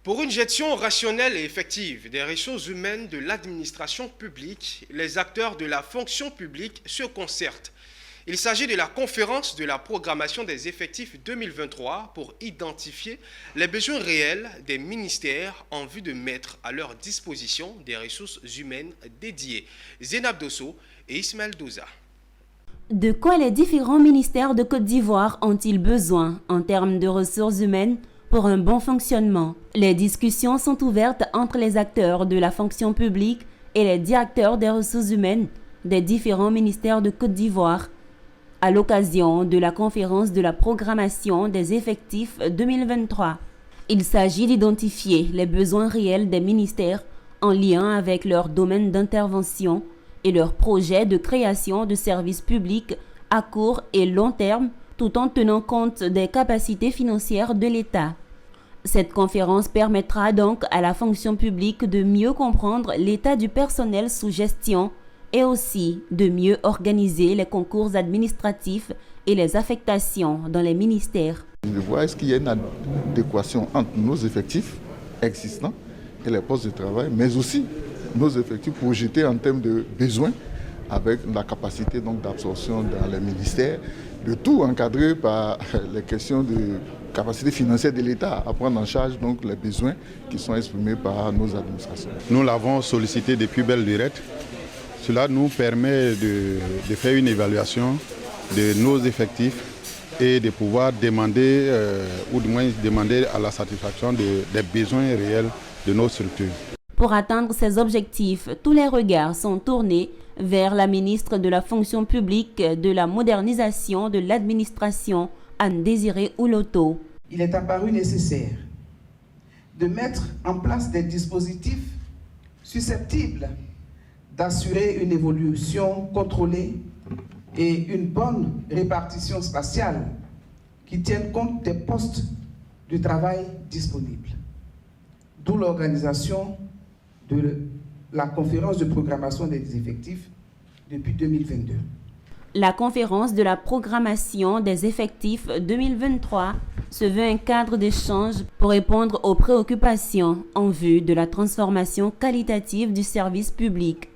Pour une gestion rationnelle et effective des ressources humaines de l'administration publique, les acteurs de la fonction publique se concertent. Il s'agit de la conférence de la programmation des effectifs 2023 pour identifier les besoins réels des ministères en vue de mettre à leur disposition des ressources humaines dédiées. Zénab Dosso et Ismaël Douza. De quoi les différents ministères de Côte d'Ivoire ont-ils besoin en termes de ressources humaines pour un bon fonctionnement? Les discussions sont ouvertes entre les acteurs de la fonction publique et les directeurs des ressources humaines des différents ministères de Côte d'Ivoire à l'occasion de la conférence de la programmation des effectifs 2023. Il s'agit d'identifier les besoins réels des ministères en lien avec leur domaine d'intervention et leurs projets de création de services publics à court et long terme, tout en tenant compte des capacités financières de l'État. Cette conférence permettra donc à la fonction publique de mieux comprendre l'état du personnel sous gestion et aussi de mieux organiser les concours administratifs et les affectations dans les ministères. De voir est-ce qu'il y a une adéquation entre nos effectifs existants et les postes de travail, mais aussi nos effectifs projetés en termes de besoins avec la capacité d'absorption dans les ministères, le tout encadré par les questions de capacité financière de l'État à prendre en charge donc les besoins qui sont exprimés par nos administrations. Nous l'avons sollicité depuis belle lurette. Cela nous permet de faire une évaluation de nos effectifs et de pouvoir demander, ou du moins demander à la satisfaction des besoins réels de nos structures. Pour atteindre ces objectifs, tous les regards sont tournés vers la ministre de la fonction publique de la modernisation de l'administration, Anne-Désirée Ouloto. Il est apparu nécessaire de mettre en place des dispositifs susceptibles d'assurer une évolution contrôlée et une bonne répartition spatiale qui tienne compte des postes de travail disponibles. D'où l'organisation de la conférence de programmation des effectifs depuis 2022. La conférence de la programmation des effectifs 2023 se veut un cadre d'échange pour répondre aux préoccupations en vue de la transformation qualitative du service public.